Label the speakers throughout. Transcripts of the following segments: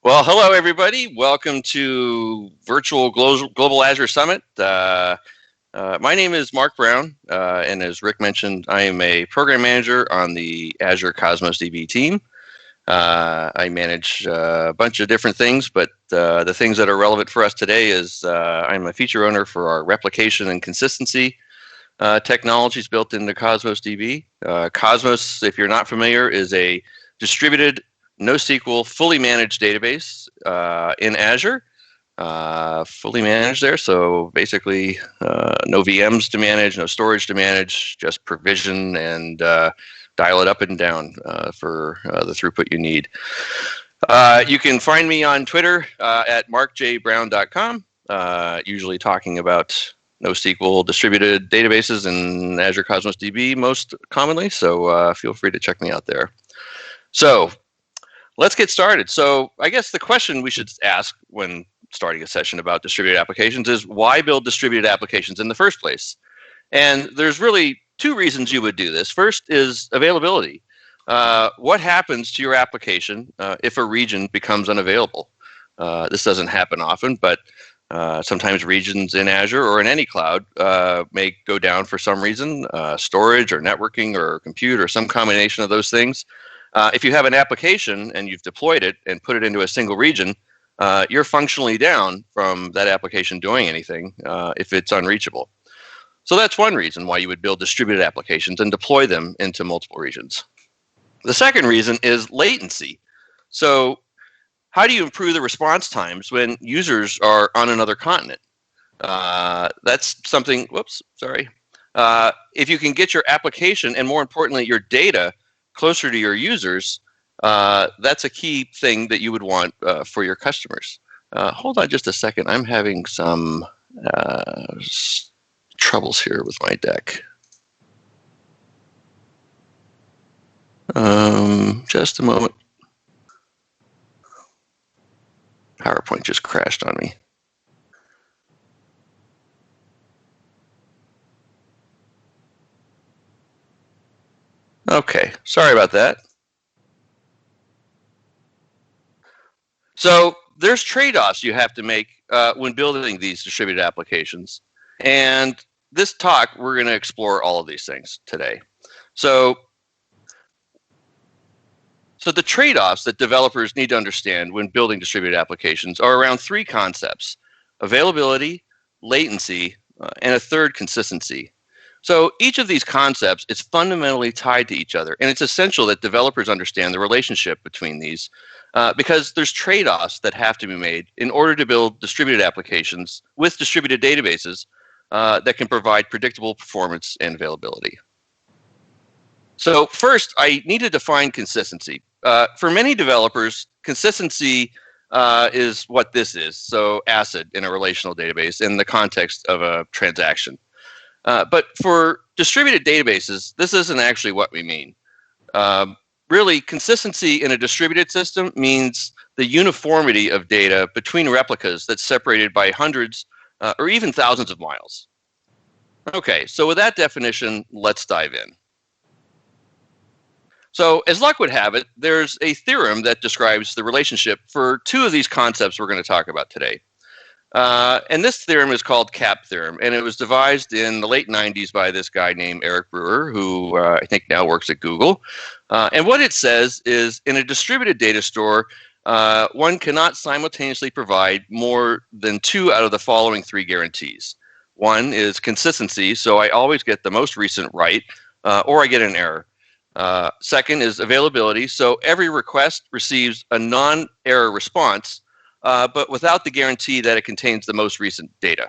Speaker 1: Well, hello, everybody. Welcome to Virtual Global Azure Summit. My name is Mark Brown, and as Rick mentioned, I am a program manager on the Azure Cosmos DB team. I manage a bunch of different things, but the things that are relevant for us today is I'm a feature owner for our replication and consistency technologies built into Cosmos DB. Cosmos, if you're not familiar, is a distributed NoSQL fully managed database in Azure, fully managed there. So basically, no VMs to manage, no storage to manage, just provision and dial it up and down for the throughput you need. You can find me on Twitter at markjbrown.com, usually talking about NoSQL distributed databases and Azure Cosmos DB most commonly. So feel free to check me out there. So let's get started. So I guess the question we should ask when starting a session about distributed applications is why build distributed applications in the first place? And there's really two reasons you would do this. First is availability. What happens to your application if a region becomes unavailable? This doesn't happen often, but sometimes regions in Azure or in any cloud may go down for some reason, storage or networking or compute or some combination of those things. If you have an application and you've deployed it and put it into a single region, you're functionally down from that application doing anything if it's unreachable. So that's one reason why you would build distributed applications and deploy them into multiple regions. The second reason is latency. So how do you improve the response times when users are on another continent? That's something, if you can get your application and more importantly, your data closer to your users, that's a key thing that you would want for your customers. Hold on just a second. I'm having some troubles here with my deck. Just a moment. PowerPoint just crashed on me. Okay, sorry about that. So there's trade-offs you have to make when building these distributed applications. And this talk, we're going to explore all of these things today. So the trade-offs that developers need to understand when building distributed applications are around three concepts: availability, latency, and a third, consistency. So each of these concepts is fundamentally tied to each other, and it's essential that developers understand the relationship between these because there's trade-offs that have to be made in order to build distributed applications with distributed databases that can provide predictable performance and availability. So first, I need to define consistency. For many developers, consistency is what this is, so ACID in a relational database in the context of a transaction. But for distributed databases, this isn't actually what we mean. Really, consistency in a distributed system means the uniformity of data between replicas that's separated by hundreds or even thousands of miles. Okay, so with that definition, let's dive in. So as luck would have it, there's a theorem that describes the relationship for two of these concepts we're going to talk about today. And this theorem is called CAP theorem, and it was devised in the late 90s by this guy named Eric Brewer, who I think now works at Google. And what it says is, in a distributed data store, one cannot simultaneously provide more than two out of the following three guarantees. One is consistency, so I always get the most recent right, or I get an error. Second is availability, so every request receives a non-error response, but without the guarantee that it contains the most recent data.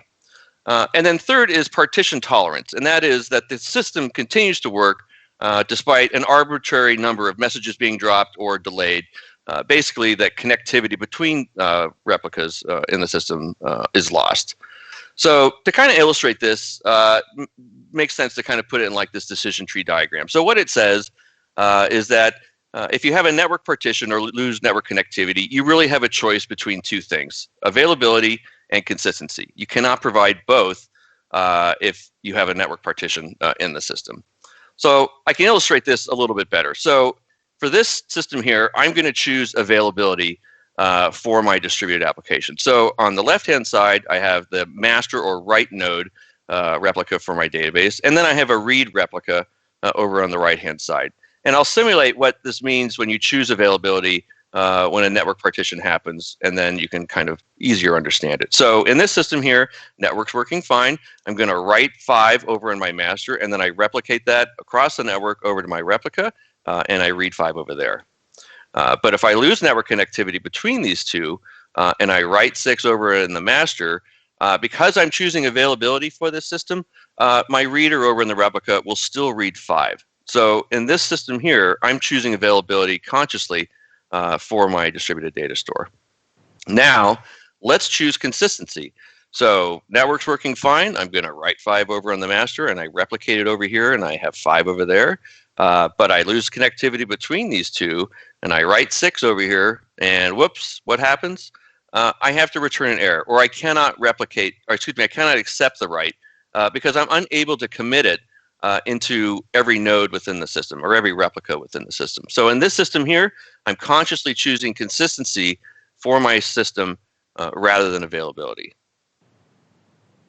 Speaker 1: And then third is partition tolerance, and that is that the system continues to work despite an arbitrary number of messages being dropped or delayed. Basically, that connectivity between replicas in the system is lost. So to kind of illustrate this, makes sense to kind of put it in like this decision tree diagram. So what it says is that if you have a network partition or lose network connectivity, you really have a choice between two things: availability and consistency. You cannot provide both if you have a network partition in the system. So I can illustrate this a little bit better. So for this system here, I'm going to choose availability for my distributed application. So on the left-hand side, I have the master or write node replica for my database, and then I have a read replica over on the right-hand side. And I'll simulate what this means when you choose availability when a network partition happens, and then you can kind of easier understand it. So in this system here, network's working fine. I'm going to write 5 over in my master, and then I replicate that across the network over to my replica, and I read 5 over there. But if I lose network connectivity between these two, and I write 6 over in the master, because I'm choosing availability for this system, my reader over in the replica will still read 5. So in this system here, I'm choosing availability consciously for my distributed data store. Now, let's choose consistency. So network's working fine. I'm going to write 5 over on the master, and I replicate it over here, and I have 5 over there. But I lose connectivity between these two, and I write 6 over here, and whoops, what happens? I have to return an error, or I cannot replicate, or excuse me, I cannot accept the write because I'm unable to commit it into every node within the system or every replica within the system. So in this system here, I'm consciously choosing consistency for my system rather than availability.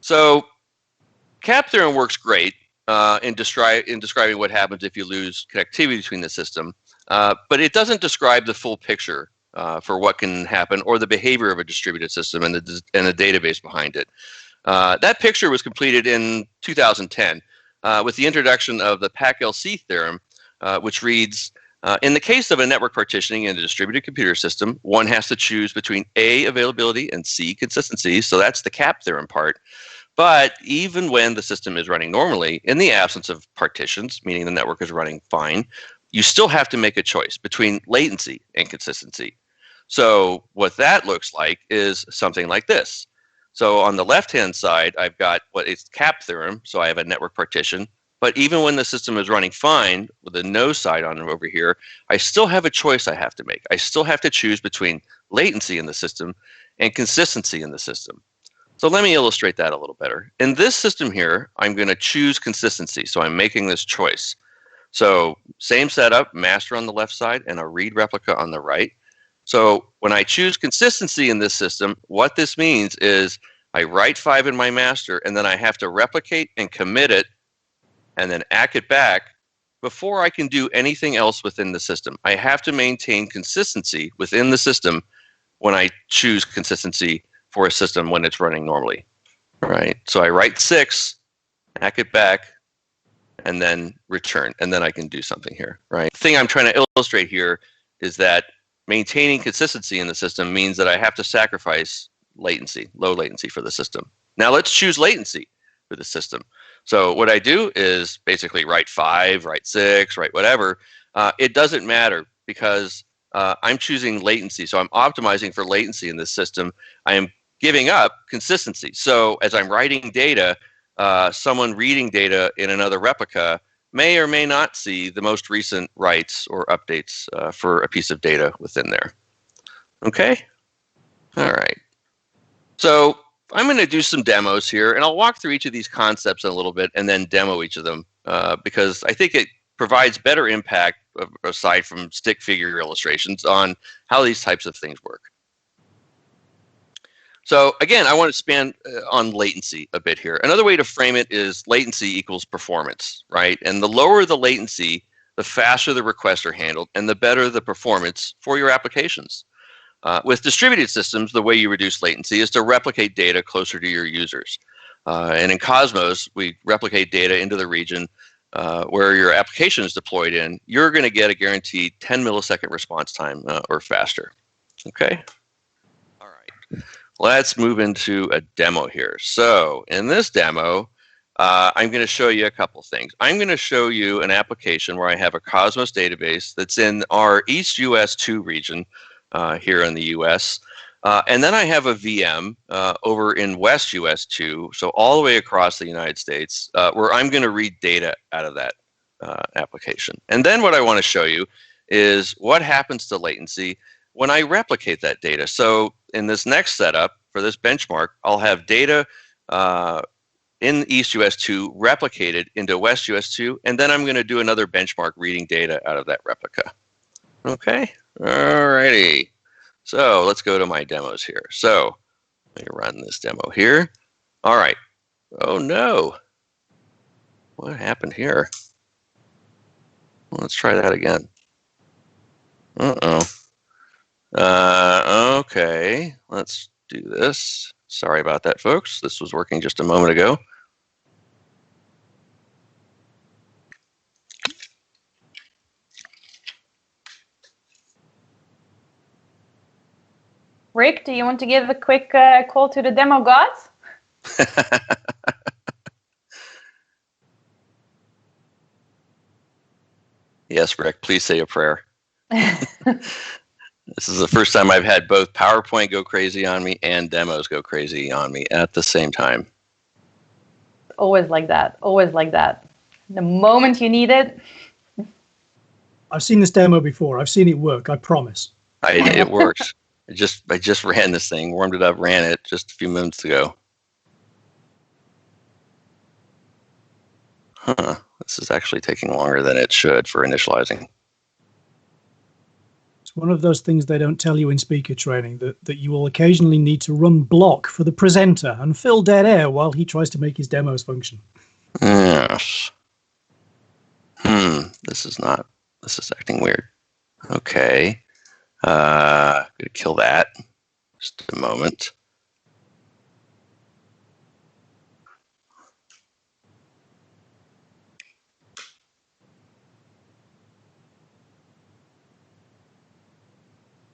Speaker 1: So CAP theorem works great in describing what happens if you lose connectivity between the system, but it doesn't describe the full picture for what can happen or the behavior of a distributed system and the database behind it. That picture was completed in 2010. With the introduction of the PACELC Theorem, which reads, in the case of a network partitioning in a distributed computer system, one has to choose between A, availability, and C, consistency. So that's the CAP theorem part. But even when the system is running normally, in the absence of partitions, meaning the network is running fine, you still have to make a choice between latency and consistency. So what that looks like is something like this. So on the left-hand side, I've got what is CAP theorem, so I have a network partition. But even when the system is running fine, with the no side on over here, I still have a choice I have to make. I still have to choose between latency in the system and consistency in the system. So let me illustrate that a little better. In this system here, I'm going to choose consistency, so I'm making this choice. So same setup, master on the left side and a read replica on the right. So when I choose consistency in this system, what this means is I write 5 in my master, and then I have to replicate and commit it and then ACK it back before I can do anything else within the system. I have to maintain consistency within the system when I choose consistency for a system when it's running normally. Right? So I write 6, ACK it back, and then return, and then I can do something here. Right? The thing I'm trying to illustrate here is that maintaining consistency in the system means that I have to sacrifice latency, low latency for the system. Now let's choose latency for the system. So what I do is basically write 5, write 6, write whatever. It doesn't matter because I'm choosing latency. So I'm optimizing for latency in this system. I am giving up consistency. So as I'm writing data, someone reading data in another replica may or may not see the most recent writes or updates for a piece of data within there. Okay? All right. So I'm going to do some demos here, and I'll walk through each of these concepts in a little bit and then demo each of them because I think it provides better impact, aside from stick figure illustrations, on how these types of things work. So again, I want to expand on latency a bit here. Another way to frame it is latency equals performance, right? And the lower the latency, the faster the requests are handled, and the better the performance for your applications. With distributed systems, the way you reduce latency is to replicate data closer to your users. And in Cosmos, we replicate data into the region where your application is deployed in. You're going to get a guaranteed 10 millisecond response time or faster. Okay? All right. Let's move into a demo here. So in this demo, I'm going to show you a couple things. I'm going to show you an application where I have a Cosmos database that's in our East US 2 region here in the US. And then I have a VM over in West US 2, so all the way across the United States, where I'm going to read data out of that application. And then what I want to show you is what happens to latency when I replicate that data. So in this next setup, for this benchmark, I'll have data in East US 2 replicated into West US 2, and then I'm going to do another benchmark reading data out of that replica. Okay, alrighty. So let's go to my demos here. So let me run this demo here. All right. Oh no. What happened here? Well, let's try that again. Okay. Let's do this. Sorry about that, folks. This was working just a moment ago.
Speaker 2: Rick, do you want to give a quick call to the demo gods?
Speaker 1: Yes, Rick, please say a prayer. This is the first time I've had both PowerPoint go crazy on me and demos go crazy on me at the same time.
Speaker 2: Always like that. Always like that. The moment you need it.
Speaker 3: I've seen this demo before. I've seen it work. I promise.
Speaker 1: It works. I just ran this thing, warmed it up, ran it just a few minutes ago. Huh. This is actually taking longer than it should for initializing.
Speaker 3: It's one of those things they don't tell you in speaker training, that you will occasionally need to run block for the presenter and fill dead air while he tries to make his demos function.
Speaker 1: Yes. This is acting weird. Okay. Gonna kill that. Just a moment.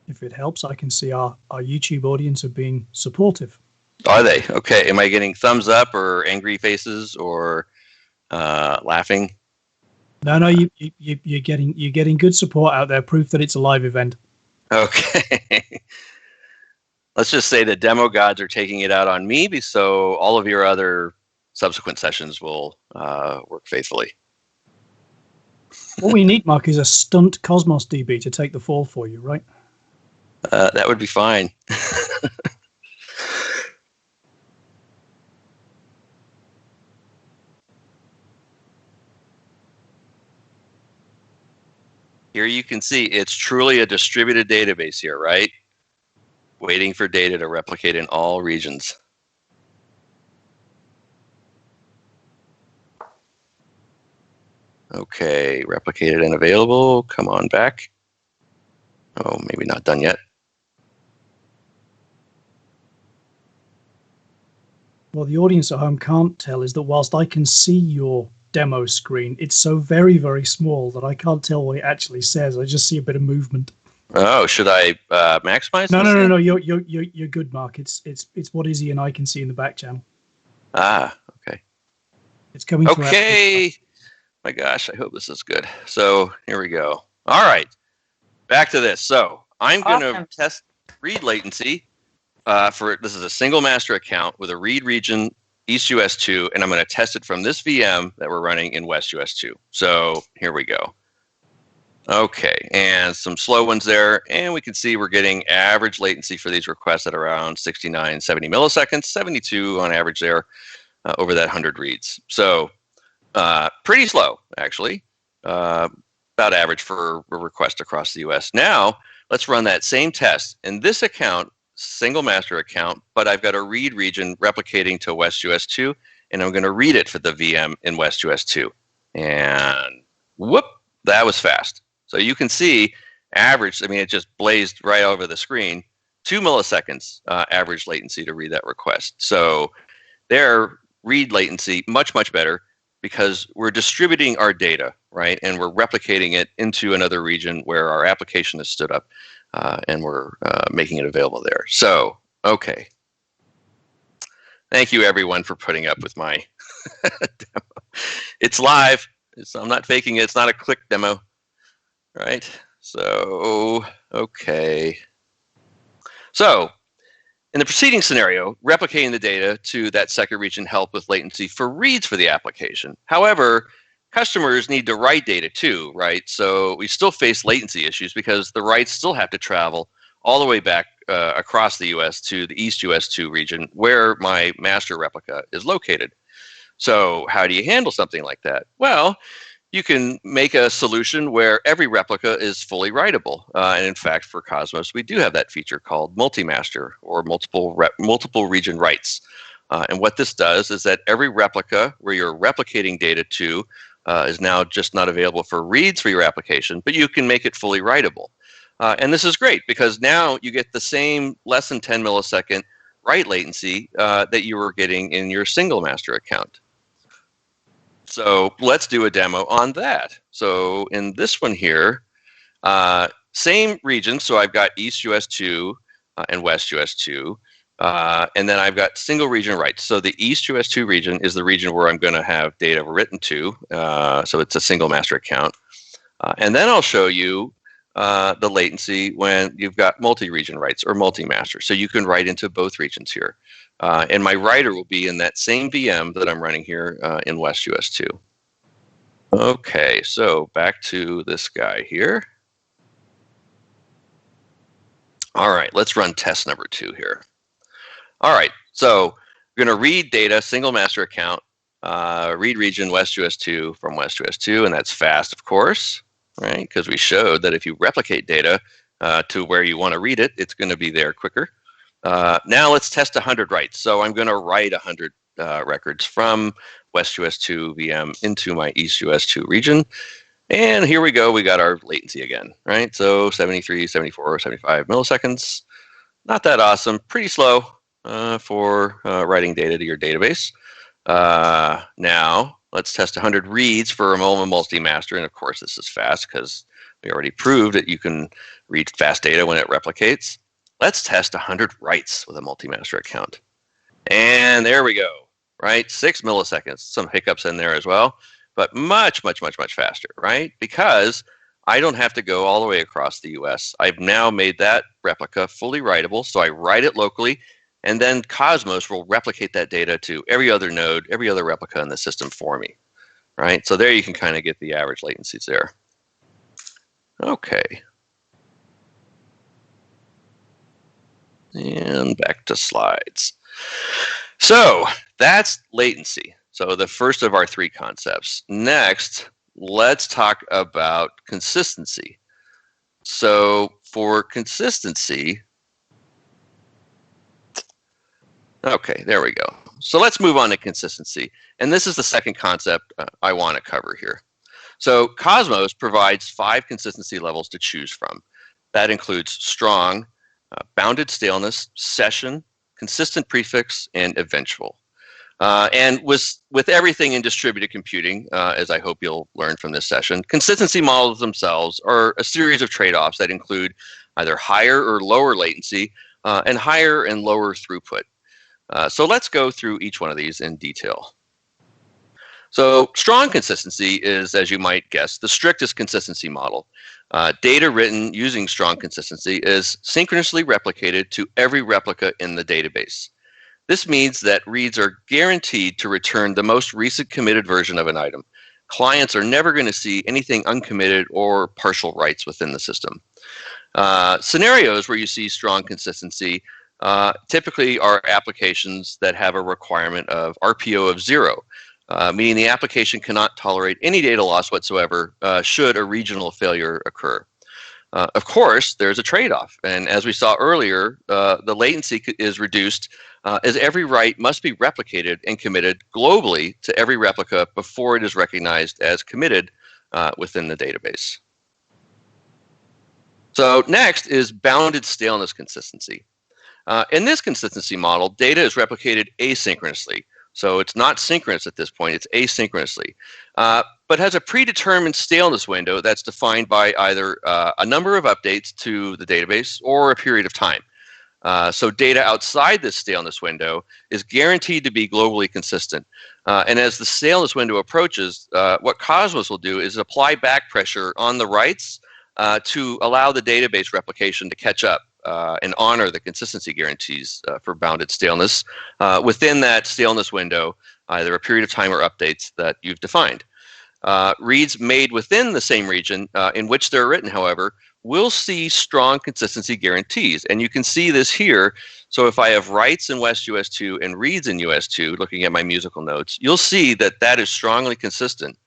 Speaker 3: If it helps, I can see our YouTube audience are being supportive.
Speaker 1: Are they? Okay. Am I getting thumbs up or angry faces or laughing?
Speaker 3: No, you're getting good support out there. Proof that it's a live event.
Speaker 1: Okay. Let's just say the demo gods are taking it out on me, so all of your other subsequent sessions will work faithfully.
Speaker 3: What we need, Mark, is a stunt Cosmos DB to take the fall for you, right?
Speaker 1: That would be fine. Here you can see it's truly a distributed database here, right? Waiting for data to replicate in all regions. Okay, replicated and available. Come on back. Oh, maybe not done yet.
Speaker 3: What the audience at home can't tell is that whilst I can see your demo screen, it's so very, very small that I can't tell what it actually says. I just see a bit of movement.
Speaker 1: Oh, should I maximize?
Speaker 3: No. You're good, Mark. It's what Izzy and I can see in the back channel.
Speaker 1: Ah, okay.
Speaker 3: It's coming.
Speaker 1: Okay. My gosh, I hope this is good. So here we go. All right, back to this. So I'm going to test read latency for this is a single master account with a read region East US 2, and I'm going to test it from this VM that we're running in West US 2. So here we go. Okay, and some slow ones there, and we can see we're getting average latency for these requests at around 69, 70 milliseconds, 72 on average there over that 100 reads. So pretty slow, actually, about average for a request across the US. Now, let's run that same test in this account, single master account, but I've got a read region replicating to West US 2, and I'm going to read it for the VM in West US 2. And whoop, that was fast. So you can see average, I mean, it just blazed right over the screen, 2 milliseconds average latency to read that request. So their read latency, much, much better because we're distributing our data, right? And we're replicating it into another region where our application is stood up and we're making it available there. So, okay. Thank you, everyone, for putting up with my demo. It's live. I'm not faking it. It's not a click demo. Right, so, okay. So, in the preceding scenario, replicating the data to that second region helped with latency for reads for the application. However, customers need to write data too, right? So we still face latency issues because the writes still have to travel all the way back across the US to the East US 2 region where my master replica is located. So how do you handle something like that? Well, you can make a solution where every replica is fully writable. And in fact, for Cosmos, we do have that feature called Multimaster, or multiple region writes. And what this does is that every replica where you're replicating data to is now just not available for reads for your application, but you can make it fully writable. And this is great because now you get the same less than 10 millisecond write latency that you were getting in your single master account. So let's do a demo on that. So in this one here, same region. So I've got East US 2 and West US 2. And then I've got single region writes. So the East US 2 region is the region where I'm going to have data written to. So it's a single master account. And then I'll show you the latency when you've got multi-region writes or multi-master. So you can write into both regions here. And my writer will be in that same VM that I'm running here in West US 2. Okay, so back to this guy here. All right, let's run test number 2 here. All right, so we're going to read data, single master account, read region West US 2 from West US 2, and that's fast, of course, right? Because we showed that if you replicate data to where you want to read it, it's going to be there quicker. Now let's test 100 writes. So I'm going to write 100 records from West US 2 VM into my East US 2 region. And here we go. We got our latency again, right? So 73, 74, 75 milliseconds. Not that awesome. Pretty slow for writing data to your database. Now let's test 100 reads for a multi-master. And of course, this is fast because we already proved that you can read fast data when it replicates. Let's test 100 writes with a multi-master account. And there we go, right? 6 milliseconds, some hiccups in there as well, but much, much, much, much faster, right? Because I don't have to go all the way across the US. I've now made that replica fully writable, so I write it locally, and then Cosmos will replicate that data to every other node, every other replica in the system for me, right? So there you can kind of get the average latencies there. Okay. And back to slides. So that's latency. So the first of our 3 concepts. Next, let's talk about consistency. So for consistency, okay, there we go. So let's move on to consistency. And this is the second concept I want to cover here. So Cosmos provides 5 consistency levels to choose from. That includes strong, bounded staleness, session, consistent prefix, and eventual. And with everything in distributed computing, as I hope you'll learn from this session, consistency models themselves are a series of trade-offs that include either higher or lower latency and higher and lower throughput. So let's go through each one of these in detail. So strong consistency is, as you might guess, the strictest consistency model. Data written using strong consistency is synchronously replicated to every replica in the database. This means that reads are guaranteed to return the most recent committed version of an item. Clients are never going to see anything uncommitted or partial writes within the system. Scenarios where you see strong consistency typically are applications that have a requirement of RPO of 0. Meaning the application cannot tolerate any data loss whatsoever should a regional failure occur. Of course, there's a trade-off, and as we saw earlier, the latency is reduced as every write must be replicated and committed globally to every replica before it is recognized as committed within the database. So next is bounded staleness consistency. In this consistency model, data is replicated asynchronously. So it's not synchronous at this point, it's asynchronously, but has a predetermined staleness window that's defined by either a number of updates to the database or a period of time. So data outside this staleness window is guaranteed to be globally consistent. And as the staleness window approaches, what Cosmos will do is apply back pressure on the writes to allow the database replication to catch up. And honor the consistency guarantees for bounded staleness within that staleness window, either a period of time or updates that you've defined. Reads made within the same region in which they're written, however, will see strong consistency guarantees. And you can see this here. So if I have writes in West US 2 and reads in US 2, looking at my musical notes, you'll see that that is strongly consistent.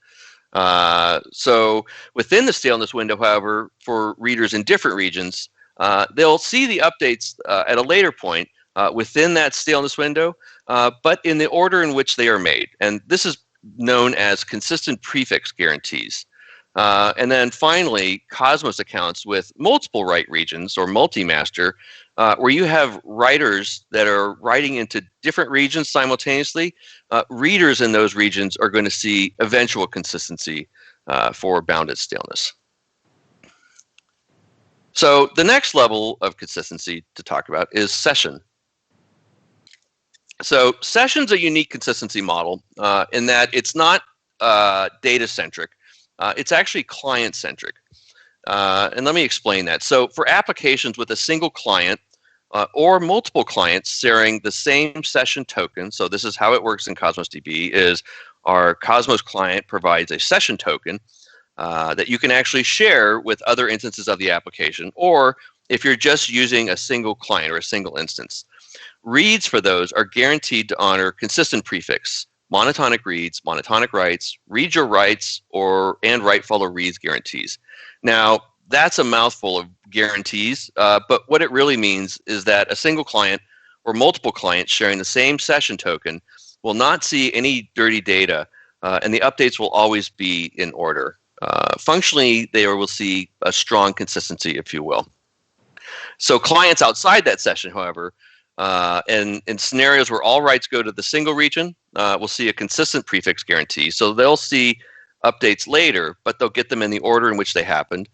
Speaker 1: So within the staleness window, however, for readers in different regions, they'll see the updates at a later point within that staleness window, but in the order in which they are made. And this is known as consistent prefix guarantees. And then finally, Cosmos accounts with multiple write regions, or multi-master, where you have writers that are writing into different regions simultaneously. Readers in those regions are going to see eventual consistency for bounded staleness. So the next level of consistency to talk about is session. So session's a unique consistency model in that it's not data-centric. It's actually client-centric. And let me explain that. So for applications with a single client or multiple clients sharing the same session token, so this is how it works in Cosmos DB, is our Cosmos client provides a session token that you can actually share with other instances of the application, or if you're just using a single client or a single instance. Reads for those are guaranteed to honor consistent prefix, monotonic reads, monotonic writes, read your writes, and write follow reads guarantees. Now, that's a mouthful of guarantees, but what it really means is that a single client or multiple clients sharing the same session token will not see any dirty data, and the updates will always be in order. Functionally, they will see a strong consistency, if you will. So clients outside that session, however, and in scenarios where all writes go to the single region, we'll see a consistent prefix guarantee. So they'll see updates later, but they'll get them in the order in which they happened.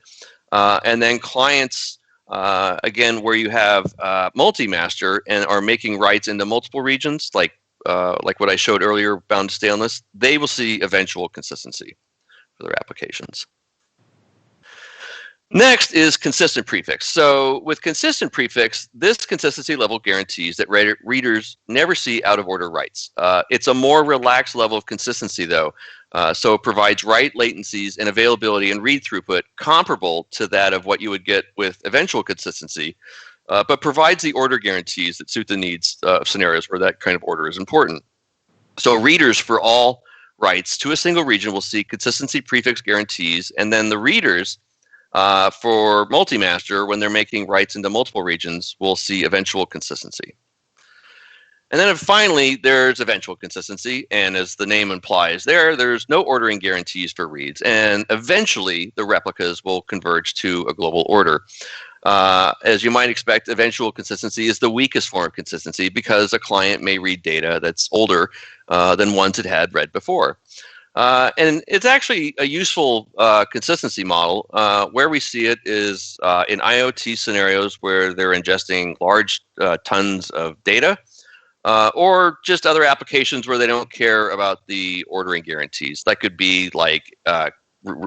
Speaker 1: And then clients, again, where you have multi-master and are making writes into multiple regions, like what I showed earlier, bound to staleness, they will see eventual consistency for their applications. Next is consistent prefix. So with consistent prefix, this consistency level guarantees that readers never see out of order writes. It's a more relaxed level of consistency though. So it provides write latencies and availability and read throughput comparable to that of what you would get with eventual consistency, but provides the order guarantees that suit the needs of scenarios where that kind of order is important. So readers for all writes to a single region will see consistency prefix guarantees, and then the readers for Multimaster, when they're making writes into multiple regions, we'll see eventual consistency. And then finally, there's eventual consistency, and as the name implies there's no ordering guarantees for reads, and eventually the replicas will converge to a global order. As you might expect, eventual consistency is the weakest form of consistency because a client may read data that's older than ones it had read before. And it's actually a useful consistency model. Where we see it is in IoT scenarios where they're ingesting large tons of data, or just other applications where they don't care about the ordering guarantees. That could be like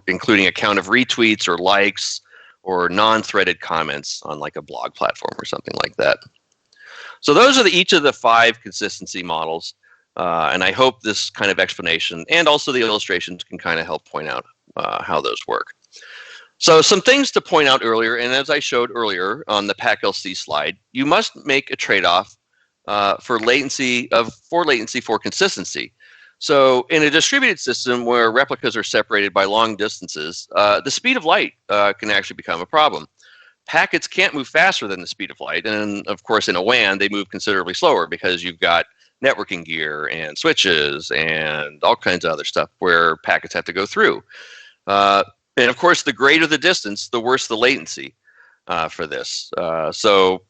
Speaker 1: including a count of retweets or likes or non-threaded comments on like a blog platform or something like that. So those are each of the 5 consistency models. And I hope this kind of explanation and also the illustrations can kind of help point out how those work. So some things to point out earlier, and as I showed earlier on the PACELC slide, you must make a trade-off for latency for consistency. So in a distributed system where replicas are separated by long distances, the speed of light can actually become a problem. Packets can't move faster than the speed of light, and of course in a WAN they move considerably slower because you've got networking gear and switches and all kinds of other stuff where packets have to go through. And of course, the greater the distance, the worse the latency for this. So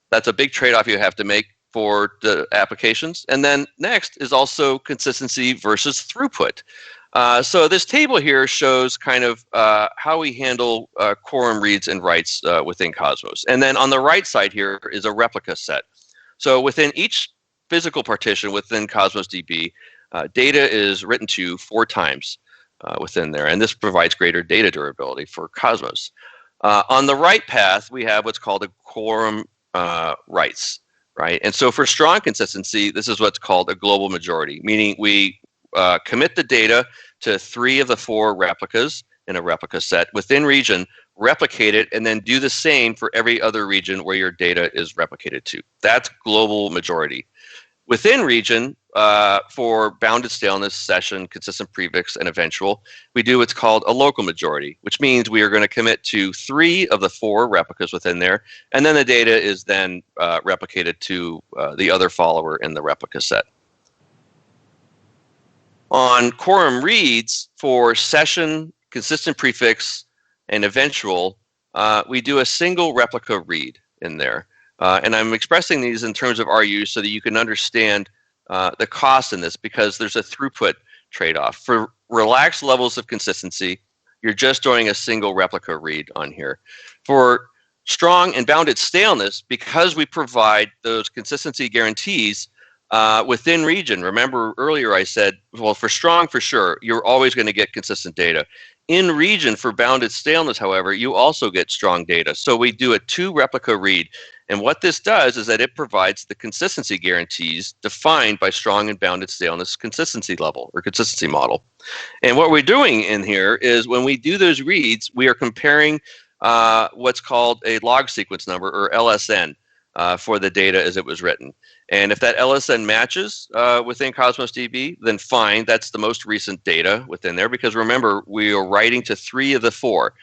Speaker 1: that's a big trade-off you have to make for the applications. And then next is also consistency versus throughput. So this table here shows kind of how we handle quorum reads and writes within Cosmos. And then on the right side here is a replica set. So within each physical partition within Cosmos DB, data is written to 4 times within there, and this provides greater data durability for Cosmos. On the right path, we have what's called a quorum writes, right? And so for strong consistency, this is what's called a global majority, meaning we commit the data to 3 of the 4 replicas in a replica set within region, replicate it, and then do the same for every other region where your data is replicated to. That's global majority. Within region, for bounded staleness, session, consistent prefix, and eventual, we do what's called a local majority, which means we are going to commit to 3 of the 4 replicas within there, and then the data is then replicated to the other follower in the replica set. On quorum reads, for session, consistent prefix, and eventual, we do a single replica read in there. And I'm expressing these in terms of RU so that you can understand the cost in this, because there's a throughput trade-off. For relaxed levels of consistency, you're just doing a single replica read on here. For strong and bounded staleness, because we provide those consistency guarantees within region. Remember earlier I said, well, for strong, for sure, you're always going to get consistent data. In region, for bounded staleness, however, you also get strong data. So we do a 2 replica read. And what this does is that it provides the consistency guarantees defined by strong and bounded staleness consistency level or consistency model. And what we're doing in here is when we do those reads, we are comparing what's called a log sequence number, or LSN, for the data as it was written. And if that LSN matches within Cosmos DB, then fine, that's the most recent data within there, because remember, we are writing to 3 of the 4.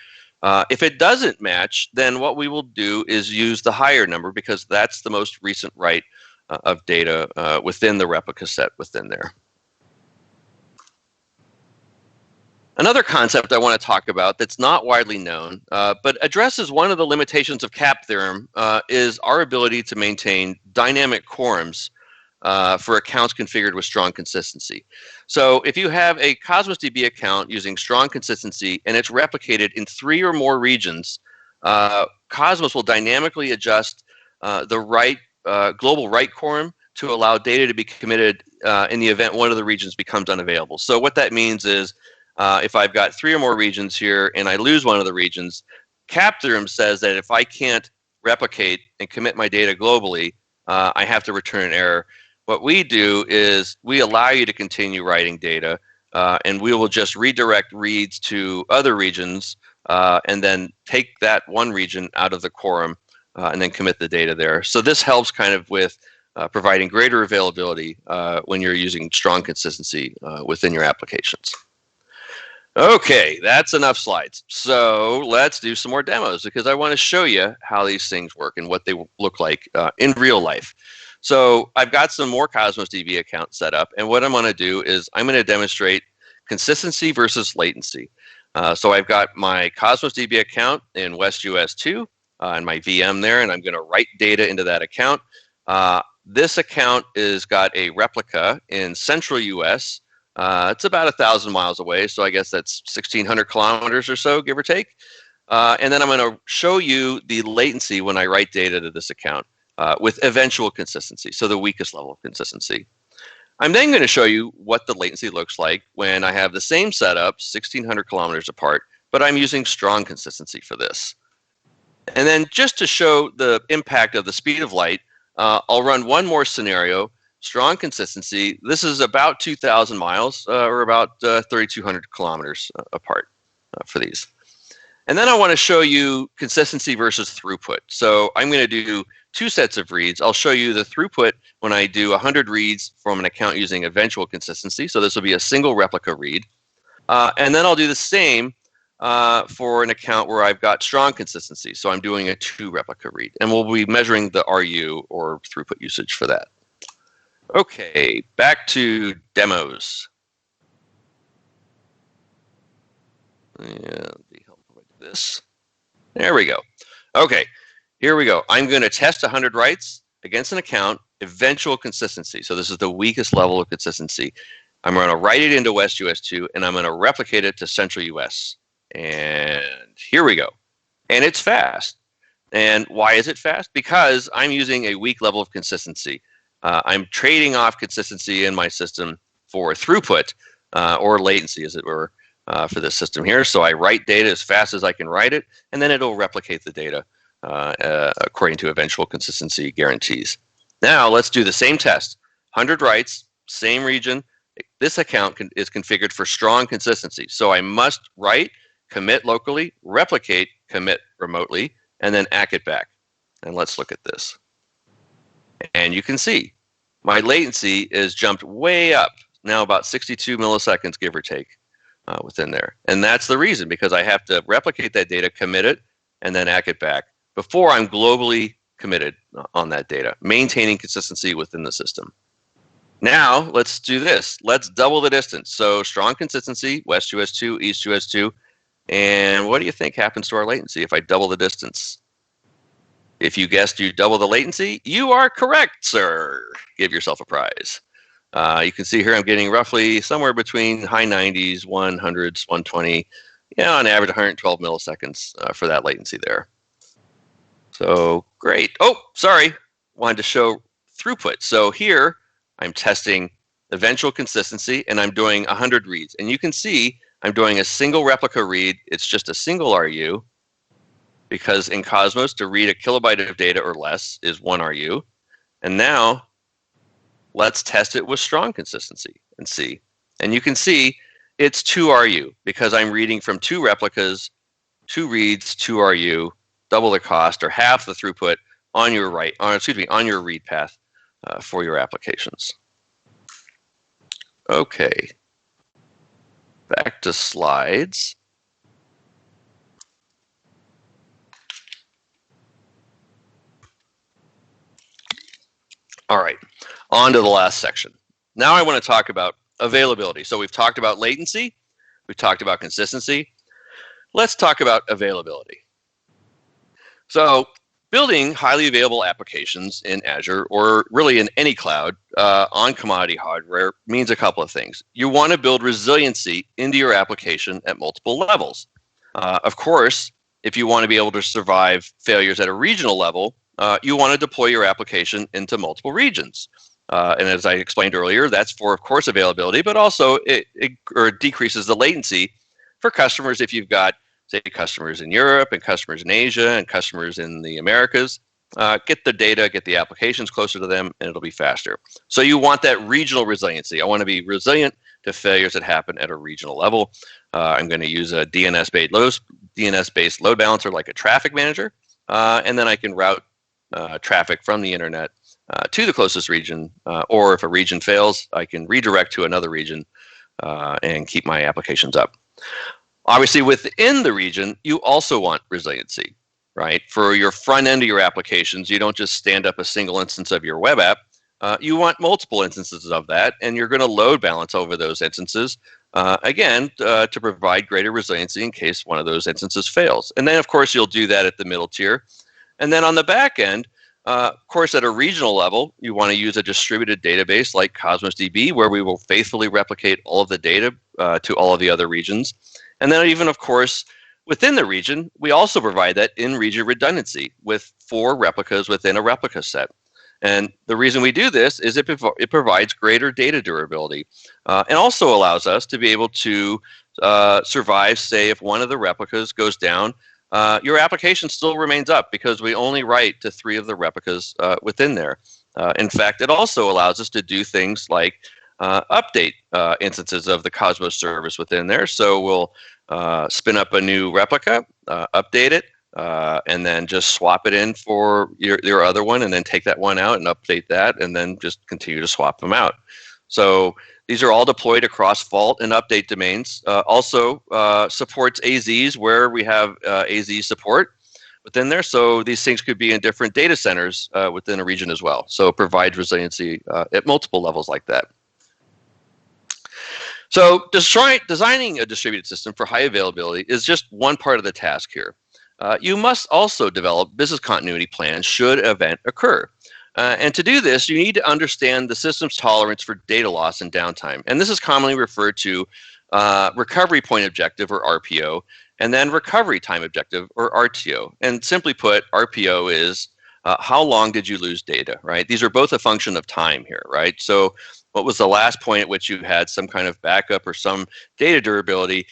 Speaker 1: If it doesn't match, then what we will do is use the higher number, because that's the most recent write of data within the replica set within there. Another concept I want to talk about that's not widely known, but addresses one of the limitations of CAP theorem, is our ability to maintain dynamic quorums for accounts configured with strong consistency. So if you have a Cosmos DB account using strong consistency and it's replicated in 3 or more regions, Cosmos will dynamically adjust the global write quorum to allow data to be committed in the event one of the regions becomes unavailable. So what that means is, if I've got 3 or more regions here and I lose one of the regions, CAP theorem says that if I can't replicate and commit my data globally, I have to return an error. What we do is we allow you to continue writing data, and we will just redirect reads to other regions, and then take that one region out of the quorum, and then commit the data there. So this helps kind of with providing greater availability when you're using strong consistency within your applications. Okay, that's enough slides. So let's do some more demos, because I want to show you how these things work and what they look like in real life. So I've got some more Cosmos DB accounts set up, and what I'm going to do is I'm going to demonstrate consistency versus latency. So I've got my Cosmos DB account in West US 2 and my VM there, and I'm going to write data into that account. This account is got a replica in Central US. It's about 1,000 miles away, so I guess that's 1,600 kilometers or so, give or take. And then I'm going to show you the latency when I write data to this account with eventual consistency, so the weakest level of consistency. I'm then going to show you what the latency looks like when I have the same setup, 1,600 kilometers apart, but I'm using strong consistency for this. And then just to show the impact of the speed of light, I'll run one more scenario. Strong consistency. This is about 2,000 miles, or about 3,200 kilometers apart for these. And then I want to show you consistency versus throughput. So I'm going to do 2 sets of reads. I'll show you the throughput when I do 100 reads from an account using eventual consistency. So this will be a single replica read. And then I'll do the same for an account where I've got strong consistency. So I'm doing a 2 replica read. And we'll be measuring the RU, or throughput usage, for that. Okay, back to demos. Yeah, be helpful with this. There we go. Okay, here we go. I'm going to test 100 writes against an account, eventual consistency. So this is the weakest level of consistency. I'm going to write it into West US 2, and I'm going to replicate it to Central US. And here we go. And it's fast. And why is it fast? Because I'm using a weak level of consistency. I'm trading off consistency in my system for throughput, or latency, as it were, for this system here. So I write data as fast as I can write it, and then it'll replicate the data according to eventual consistency guarantees. Now let's do the same test. 100 writes, same region. This account is configured for strong consistency. So I must write, commit locally, replicate, commit remotely, and then ACK it back. And let's look at this. And you can see my latency is jumped way up, now about 62 milliseconds, give or take, within there. And that's the reason, because I have to replicate that data, commit it, and then ACK it back before I'm globally committed on that data, maintaining consistency within the system. Now, let's do this. Let's double the distance. So strong consistency, west US 2, east US 2. And what do you think happens to our latency if I double the distance? If you guessed you double the latency, you are correct, sir. Give yourself a prize. You can see here I'm getting roughly somewhere between high 90s, 100s, 120, on average 112 milliseconds for that latency there. So great. Oh, sorry. Wanted to show throughput. So here I'm testing eventual consistency, and I'm doing 100 reads. And you can see I'm doing a single replica read. It's just a single RU, because in Cosmos, to read a kilobyte of data or less is 1 RU. And now let's test it with strong consistency and see. And you can see it's 2 RU, because I'm reading from 2 replicas, 2 reads, 2 RU, double the cost or half the throughput on your on your read path for your applications. Okay, back to slides. All right, on to the last section. Now I want to talk about availability. So we've talked about latency, we've talked about consistency. Let's talk about availability. So building highly available applications in Azure, or really in any cloud on commodity hardware, means a couple of things. You want to build resiliency into your application at multiple levels. Of course, if you want to be able to survive failures at a regional level, you want to deploy your application into multiple regions. And as I explained earlier, that's for, of course, availability, but also it decreases the latency for customers if you've got, say, customers in Europe and customers in Asia and customers in the Americas. Get the data, get the applications closer to them, and it'll be faster. So you want that regional resiliency. I want to be resilient to failures that happen at a regional level. I'm going to use a DNS-based load balancer like a traffic manager, and then I can route traffic from the internet to the closest region, or if a region fails, I can redirect to another region and keep my applications up. Obviously, within the region, you also want resiliency, right? For your front end of your applications, you don't just stand up a single instance of your web app. You want multiple instances of that, and you're going to load balance over those instances, again, to provide greater resiliency in case one of those instances fails. And then, of course, you'll do that at the middle tier. And then on the back end, of course, at a regional level, you want to use a distributed database like Cosmos DB, where we will faithfully replicate all of the data to all of the other regions. And then even, of course, within the region, we also provide that in-region redundancy with 4 replicas within a replica set. And the reason we do this is it provides greater data durability and also allows us to be able to survive, say, if one of the replicas goes down, your application still remains up because we only write to 3 of the replicas within there. In fact, it also allows us to do things like update instances of the Cosmos service within there. So we'll spin up a new replica, update it, and then just swap it in for your other one, and then take that one out and update that, and then just continue to swap them out. So these are all deployed across fault and update domains. Also supports AZs where we have AZ support within there. So these things could be in different data centers within a region as well. So it provides resiliency at multiple levels like that. So designing a distributed system for high availability is just one part of the task here. You must also develop business continuity plans should an event occur. And to do this, you need to understand the system's tolerance for data loss and downtime. And this is commonly referred to recovery point objective, or RPO, and then recovery time objective, or RTO. And simply put, RPO is how long did you lose data, right? These are both a function of time here, right? So what was the last point at which you had some kind of backup or some data durability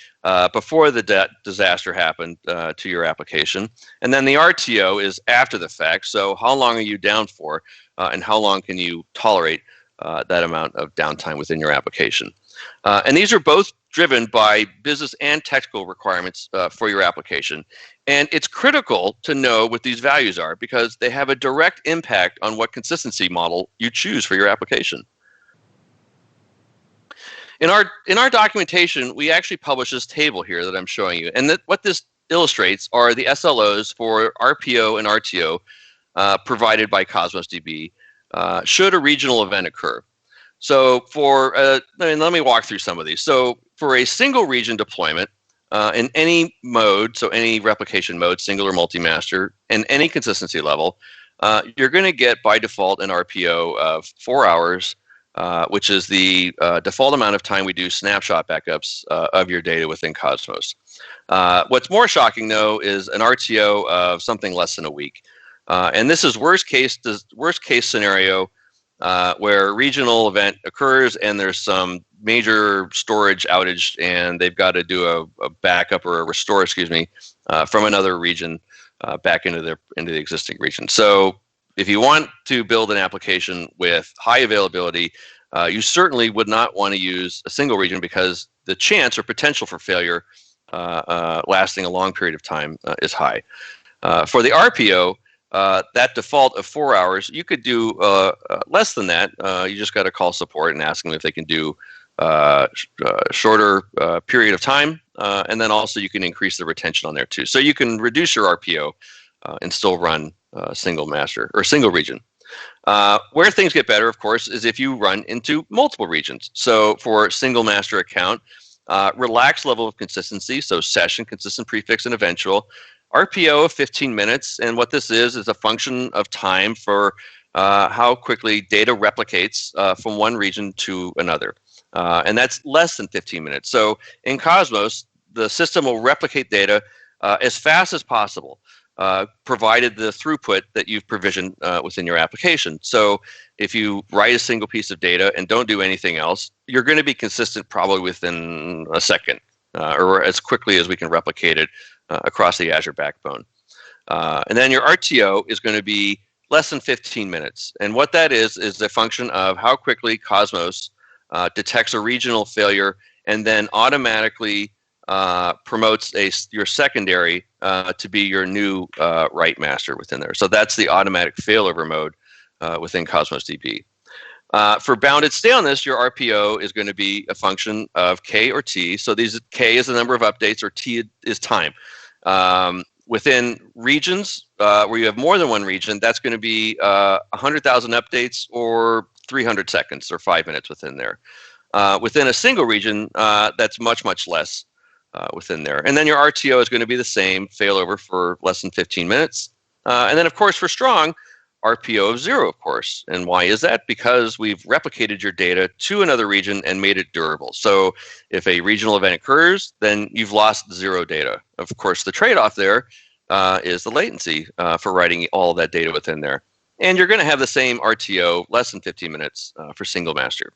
Speaker 1: before the disaster happened to your application? And then the RTO is after the fact. So how long are you down for, and how long can you tolerate that amount of downtime within your application? And these are both driven by business and technical requirements for your application. And it's critical to know what these values are because they have a direct impact on what consistency model you choose for your application. In our documentation, we actually publish this table here that I'm showing you. And what this illustrates are the SLOs for RPO and RTO provided by Cosmos DB should a regional event occur. So let me walk through some of these. So for a single region deployment in any mode, so any replication mode, single or multi-master, and any consistency level, you're going to get by default an RPO of 4 hours, which is the default amount of time we do snapshot backups of your data within Cosmos. What's more shocking, though, is an RTO of something less than a week. And this is worst case scenario where a regional event occurs and there's some major storage outage and they've got to do a backup or a restore, from another region back into the existing region. So if you want to build an application with high availability, you certainly would not want to use a single region because the chance or potential for failure lasting a long period of time is high. For the RPO, that default of 4 hours, you could do less than that. You just got to call support and ask them if they can do shorter period of time, and then also you can increase the retention on there too. So you can reduce your RPO and still run single master or single region. Where things get better, of course, is if you run into multiple regions. So for single master account, relaxed level of consistency, so session, consistent prefix, and eventual. RPO of 15 minutes, and what this is a function of time for how quickly data replicates from one region to another. And that's less than 15 minutes. So in Cosmos, the system will replicate data as fast as possible, provided the throughput that you've provisioned within your application. So if you write a single piece of data and don't do anything else, you're going to be consistent probably within a second, or as quickly as we can replicate it across the Azure backbone. And then your RTO is going to be less than 15 minutes. And what that is a function of how quickly Cosmos detects a regional failure and then automatically promotes your secondary to be your new write master within there. So that's the automatic failover mode within Cosmos DB. For bounded staleness, your RPO is going to be a function of K or T. So K is the number of updates, or T is time. Within regions where you have more than one region, that's going to be 100,000 updates or 300 seconds or 5 minutes within there. Within a single region, that's much, much less within there. And then your RTO is going to be the same, failover for less than 15 minutes. And then, of course, for strong, RPO of 0, of course. And why is that? Because we've replicated your data to another region and made it durable. So if a regional event occurs, then you've lost 0 data. Of course, the trade-off there is the latency for writing all of that data within there. And you're going to have the same RTO, less than 15 minutes for single master.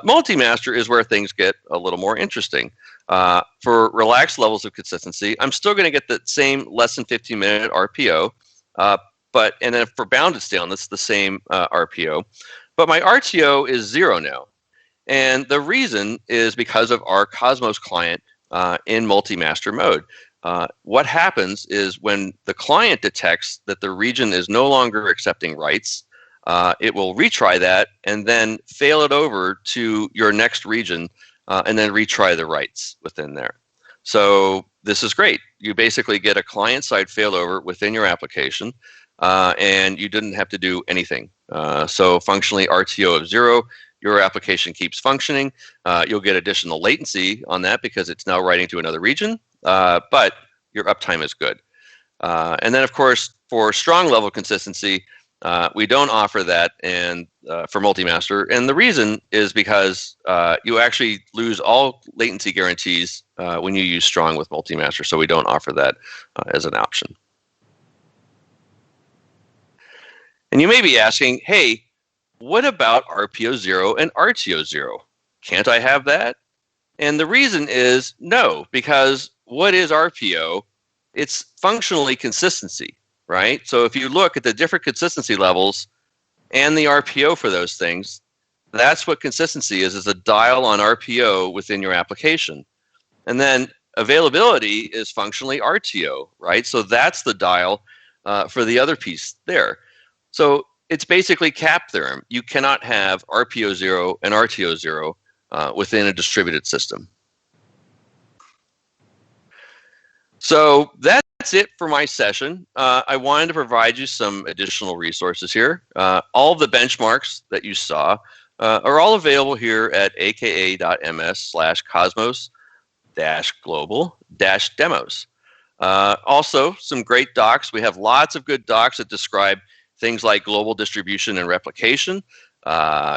Speaker 1: Multi-master is where things get a little more interesting. For relaxed levels of consistency, I'm still going to get the same less than 15-minute RPO, and then for bounded staleness, the same RPO. But my RTO is 0 now. And the reason is because of our Cosmos client in multi-master mode. What happens is when the client detects that the region is no longer accepting writes, it will retry that and then fail it over to your next region and then retry the writes within there. So this is great. You basically get a client-side failover within your application, and you didn't have to do anything. So functionally RTO of 0, your application keeps functioning. You'll get additional latency on that because it's now writing to another region, but your uptime is good. And then, of course, for strong level consistency, we don't offer that for multi-master. And the reason is because you actually lose all latency guarantees when you use strong with multi-master. So we don't offer that as an option. And you may be asking, hey, what about RPO 0 and RTO 0? Can't I have that? And the reason is no, because what is RPO? It's functionally consistency, right? So if you look at the different consistency levels and the RPO for those things, That's what consistency is a dial on RPO within your application. And then availability is functionally RTO, right? So that's the dial for the other piece there. So it's basically CAP theorem. You cannot have RPO 0 and RTO 0 within a distributed system. So that's it for my session. I wanted to provide you some additional resources here. All of the benchmarks that you saw are all available here at aka.ms/cosmos-global-demos. Also, some great docs. We have lots of good docs that describe things like global distribution and replication,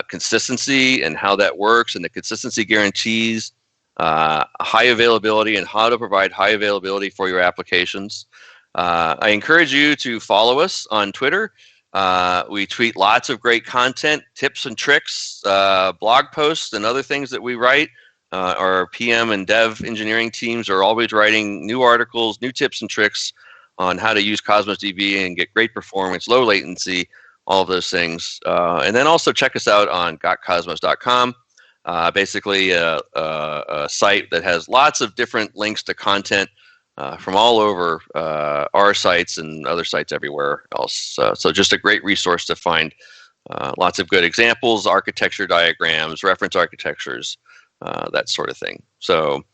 Speaker 1: consistency and how that works, and the consistency guarantees, high availability and how to provide high availability for your applications. I encourage you to follow us on Twitter. We tweet lots of great content, tips and tricks, blog posts, and other things that we write. Our PM and dev engineering teams are always writing new articles, new tips and tricks on how to use Cosmos DB and get great performance, low latency, all of those things. And then also check us out on gotcosmos.com, basically a site that has lots of different links to content from all over our sites and other sites everywhere else. So just a great resource to find lots of good examples, architecture diagrams, reference architectures, that sort of thing. So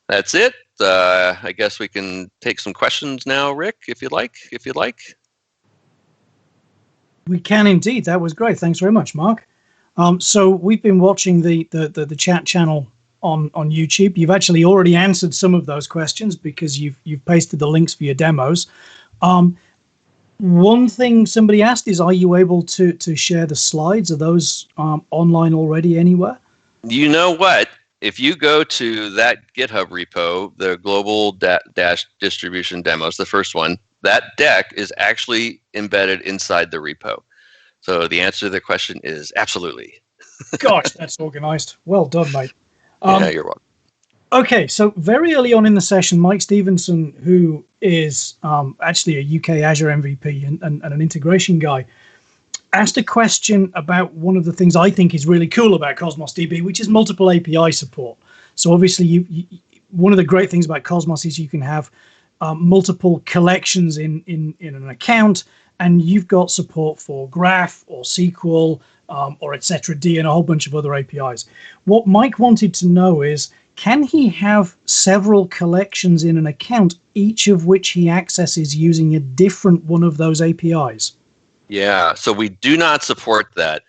Speaker 1: that's it. I guess we can take some questions now, Rick, if you'd like.
Speaker 3: We can indeed. That was great. Thanks very much, Mark. So we've been watching the chat channel on YouTube. You've actually already answered some of those questions because you've pasted the links for your demos. One thing somebody asked is, are you able to share the slides? Are those online already anywhere?
Speaker 1: You know what? If you go to that GitHub repo, the global distribution demos, the first one, that deck is actually embedded inside the repo. So the answer to the question is absolutely.
Speaker 3: Gosh, that's organized. Well done, mate.
Speaker 1: Yeah, you're welcome.
Speaker 3: Okay, so very early on in the session, Mike Stevenson, who is actually a UK Azure MVP and an integration guy, asked a question about one of the things I think is really cool about Cosmos DB, which is multiple API support. So obviously, one of the great things about Cosmos is you can have multiple collections in an account, and you've got support for Graph or SQL or etc.d and a whole bunch of other APIs. What Mike wanted to know is, can he have several collections in an account, each of which he accesses using a different one of those APIs?
Speaker 1: Yeah, so we do not support that.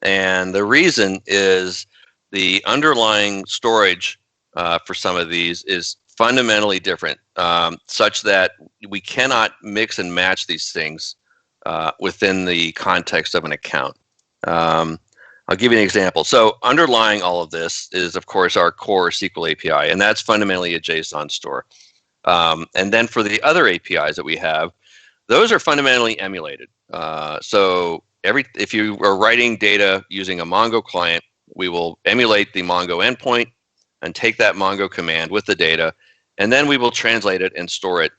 Speaker 1: And the reason is the underlying storage for some of these is fundamentally different, such that we cannot mix and match these things within the context of an account. I'll give you an example. So underlying all of this is, of course, our core SQL API, and that's fundamentally a JSON store. And then for the other APIs that we have, those are fundamentally emulated. So if you are writing data using a Mongo client, we will emulate the Mongo endpoint and take that Mongo command with the data, and then we will translate it and store it.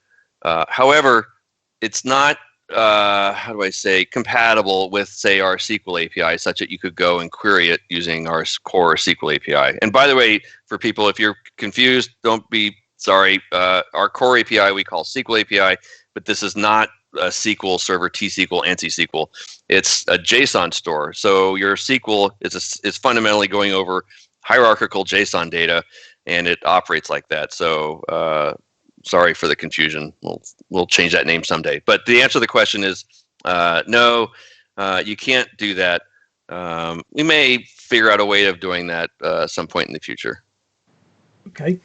Speaker 1: However, it's not, compatible with, say, our SQL API, such that you could go and query it using our core SQL API. And by the way, for people, if you're confused, don't be sorry. Our core API we call SQL API, but this is not a SQL server, T-SQL, anti-SQL. It's a JSON store. So your SQL is fundamentally going over hierarchical JSON data, and it operates like that. So sorry for the confusion. We'll change that name someday. But the answer to the question is no, you can't do that. We may figure out a way of doing that at some point in the future. Okay.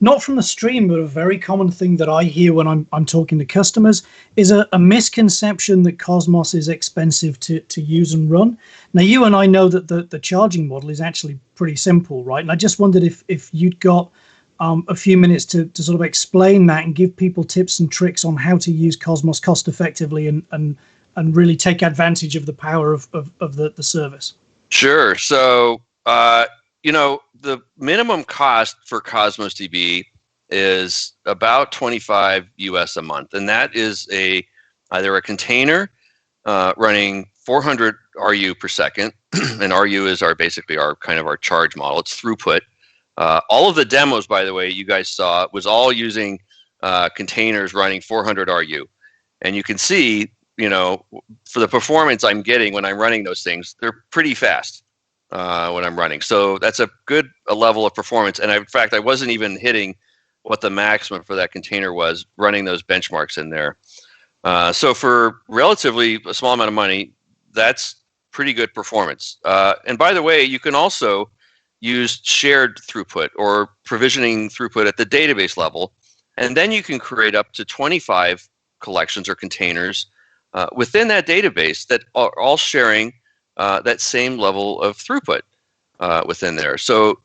Speaker 3: Not from the stream, but a very common thing that I hear when I'm talking to customers is a misconception that Cosmos is expensive to use and run. Now, you and I know that the charging model is actually pretty simple, right? And I just wondered if you'd got a few minutes to sort of explain that and give people tips and tricks on how to use Cosmos cost effectively and really take advantage of the power of the service.
Speaker 1: Sure. So, the minimum cost for Cosmos DB is about $25 US a month, and that is either a container running 400 RU per second, and RU is basically our charge model. It's throughput. All of the demos, by the way, you guys saw, was all using containers running 400 RU. And you can see, for the performance I'm getting when I'm running those things, they're pretty fast when I'm running. So that's a good level of performance. And in fact, I wasn't even hitting what the maximum for that container was running those benchmarks in there. So for relatively a small amount of money, that's pretty good performance. And by the way, you can also use shared throughput or provisioning throughput at the database level. And then you can create up to 25 collections or containers within that database that are all sharing that same level of throughput within there. So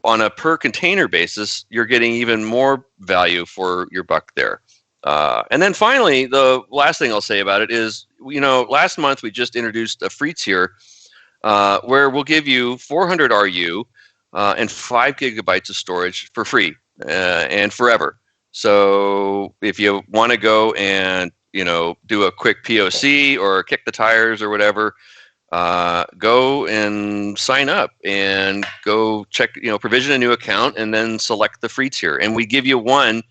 Speaker 1: on a per container basis, you're getting even more value for your buck there. And then finally, the last thing I'll say about it is, last month we just introduced a free tier where we'll give you 400 RU and 5 gigabytes of storage for free and forever. So if you want to go and do a quick POC or kick the tires or whatever, go and sign up and go check, provision a new account and then select the free tier. And we give you one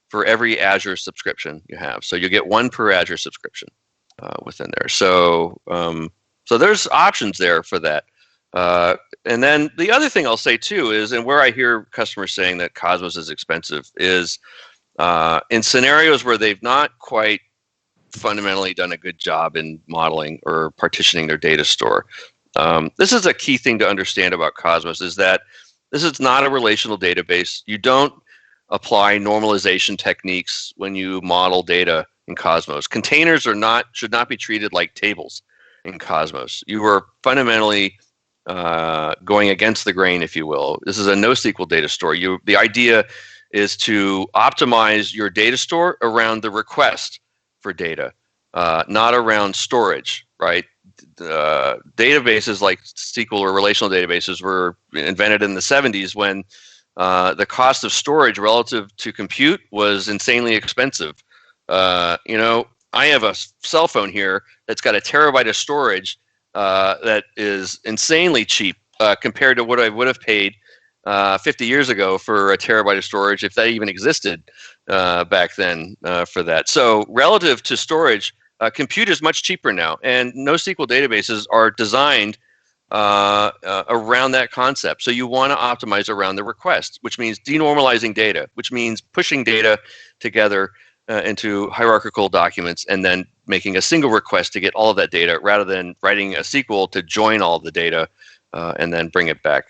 Speaker 1: for every Azure subscription you have. So you get one per Azure subscription within there. So there's options there for that. And then the other thing I'll say too is, and where I hear customers saying that Cosmos is expensive is in scenarios where they've not quite fundamentally done a good job in modeling or partitioning their data store. This is a key thing to understand about Cosmos, is that this is not a relational database. You don't apply normalization techniques when you model data in Cosmos. Containers should not be treated like tables in Cosmos. You are fundamentally going against the grain, if you will. This is a NoSQL data store. The idea is to optimize your data store around the request for data, not around storage, right? Databases like SQL or relational databases were invented in the 70s when the cost of storage relative to compute was insanely expensive. I have a cell phone here that's got a terabyte of storage that is insanely cheap compared to what I would have paid 50 years ago for a terabyte of storage, if that even existed back then for that. So relative to storage, compute is much cheaper now, and NoSQL databases are designed around that concept. So you want to optimize around the request, which means denormalizing data, which means pushing data together into hierarchical documents and then making a single request to get all of that data, rather than writing a SQL to join all of the data and then bring it back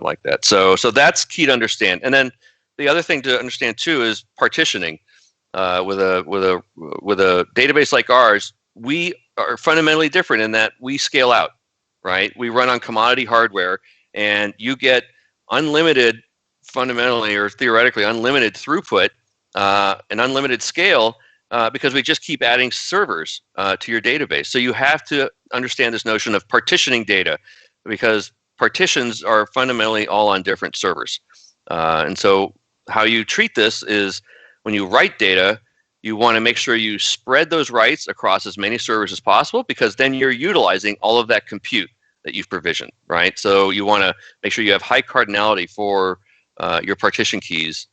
Speaker 1: like that. So that's key to understand. And then the other thing to understand too is partitioning. With a database like ours, we are fundamentally different in that we scale out, right? We run on commodity hardware, and you get unlimited, fundamentally or theoretically unlimited throughput and unlimited scale because we just keep adding servers to your database. So you have to understand this notion of partitioning data, because partitions are fundamentally all on different servers. And so how you treat this is, when you write data, you want to make sure you spread those writes across as many servers as possible, because then you're utilizing all of that compute that you've provisioned, right? So you want to make sure you have high cardinality for your partition keys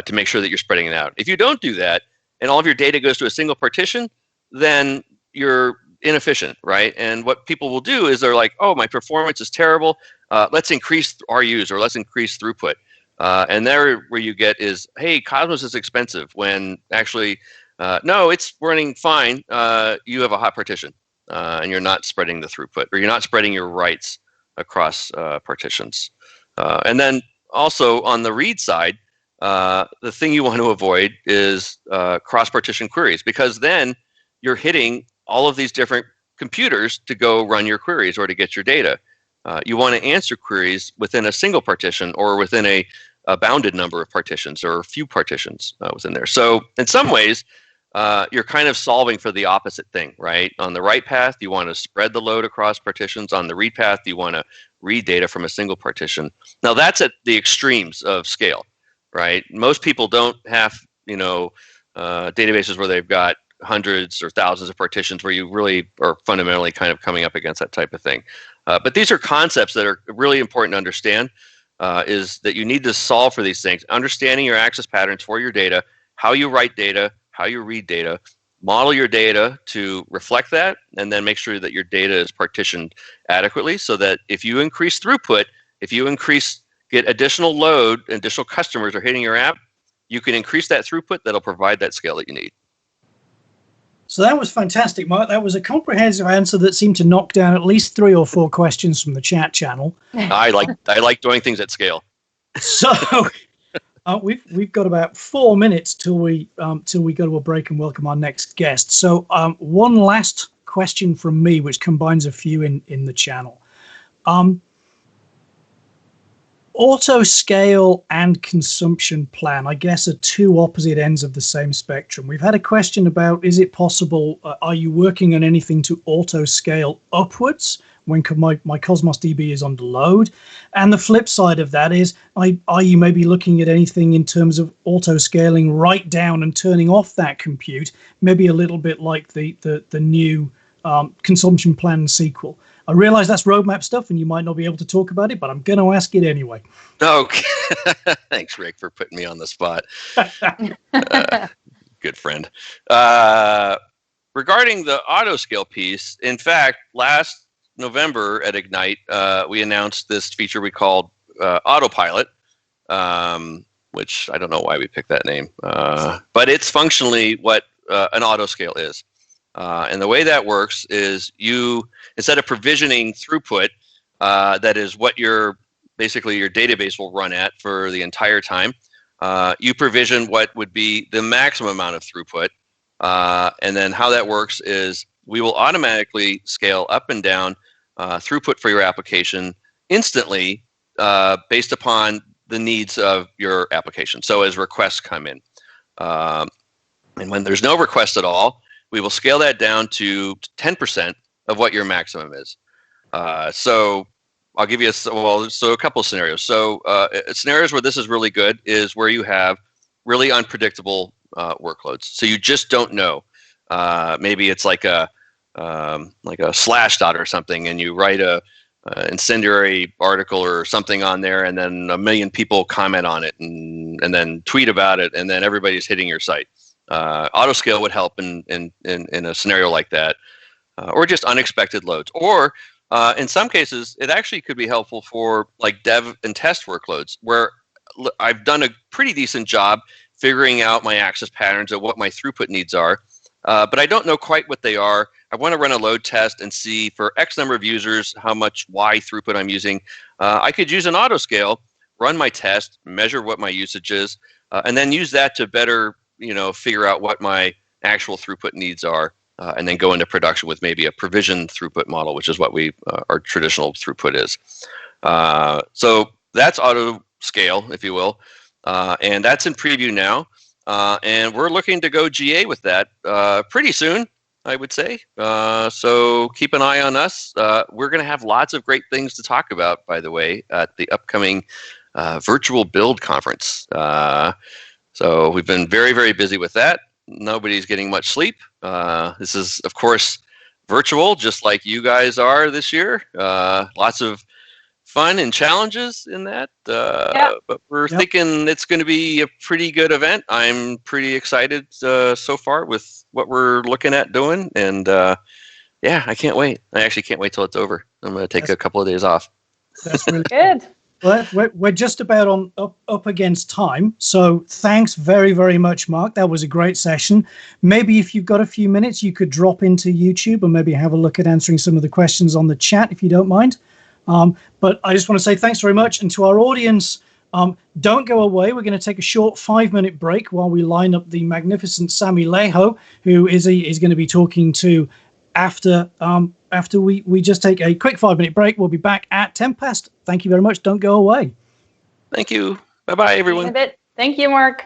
Speaker 1: to make sure that you're spreading it out. If you don't do that, and all of your data goes to a single partition, then you're inefficient, right? And what people will do is they're like, oh, my performance is terrible. Let's increase RUs, or let's increase throughput. And there where you get is, hey, Cosmos is expensive, when actually, no, it's running fine. You have a hot partition, and you're not spreading the throughput, or you're not spreading your writes across partitions. And then also on the read side, the thing you want to avoid is cross-partition queries, because then you're hitting all of these different computers to go run your queries or to get your data. You want to answer queries within a single partition, or within a bounded number of partitions, or a few partitions within there. So in some ways, you're kind of solving for the opposite thing, right? On the write path, you want to spread the load across partitions. On the read path, you want to read data from a single partition. Now that's at the extremes of scale, right? Most people don't have, databases where they've got hundreds or thousands of partitions where you really are fundamentally kind of coming up against that type of thing. But these are concepts that are really important to understand, is that you need to solve for these things. Understanding your access patterns for your data, how you write data, how you read data, model your data to reflect that, and then make sure that your data is partitioned adequately so that if you increase throughput, if you get additional load, additional customers are hitting your app, you can increase that throughput that'll provide that scale that you need.
Speaker 3: So that was fantastic, Mark. That was a comprehensive answer that seemed to knock down at least 3 or 4 questions from the chat channel.
Speaker 1: I like doing things at scale.
Speaker 3: So we've got about 4 minutes till we go to a break and welcome our next guest. So one last question from me, which combines a few in the channel. Autoscale and consumption plan, I guess, are 2 opposite ends of the same spectrum. We've had a question about, is it possible, are you working on anything to autoscale upwards when my Cosmos DB is under load? And the flip side of that is, are you maybe looking at anything in terms of autoscaling right down and turning off that compute, maybe a little bit like the new consumption plan sequel? I realize that's roadmap stuff and you might not be able to talk about it, but I'm going to ask it anyway.
Speaker 1: Okay. Thanks, Rick, for putting me on the spot. Good friend. Regarding the autoscale piece, in fact, last November at Ignite, we announced this feature we called Autopilot, which I don't know why we picked that name, but it's functionally what an autoscale is. And the way that works is you, instead of provisioning throughput, that is what basically your database will run at for the entire time, you provision what would be the maximum amount of throughput. And then how that works is we will automatically scale up and down throughput for your application instantly based upon the needs of your application. So as requests come in. And when there's no request at all, we will scale that down to 10% of what your maximum is. So I'll give you a couple of scenarios. So scenarios where this is really good is where you have really unpredictable workloads. So you just don't know. Maybe it's like a slash dot or something, and you write a incendiary article or something on there, and then 1 million people comment on it and then tweet about it, and then everybody's hitting your site. Autoscale would help in a scenario like that, or just unexpected loads. Or in some cases, it actually could be helpful for like dev and test workloads, where I've done a pretty decent job figuring out my access patterns and what my throughput needs are, but I don't know quite what they are. I want to run a load test and see for X number of users how much Y throughput I'm using. I could use an autoscale, run my test, measure what my usage is, and then use that to better figure out what my actual throughput needs are, and then go into production with maybe a provision throughput model, which is what our traditional throughput is. So that's Autoscale, if you will, and that's in preview now, and we're looking to go GA with that pretty soon, I would say. So keep an eye on us. We're going to have lots of great things to talk about, by the way, at the upcoming virtual build conference. So we've been very, very busy with that. Nobody's getting much sleep. This is, of course, virtual, just like you guys are this year. Lots of fun and challenges in that. But we're thinking it's going to be a pretty good event. I'm pretty excited so far with what we're looking at doing. And I can't wait. I actually can't wait till it's over. I'm going to take a couple of days off.
Speaker 3: That's really
Speaker 2: good.
Speaker 3: Well, we're just about up against time. So thanks very, very much, Mark. That was a great session. Maybe if you've got a few minutes, you could drop into YouTube and maybe have a look at answering some of the questions on the chat, if you don't mind. But I just want to say thanks very much. And to our audience, don't go away. We're going to take a short 5-minute break while we line up the magnificent Sammy Leho, who is going to be talking to after we just take a quick 5-minute break. We'll be back at 10 past. Thank you very much. Don't go away.
Speaker 1: Thank you. Bye-bye, everyone.
Speaker 2: Thank you, Mark.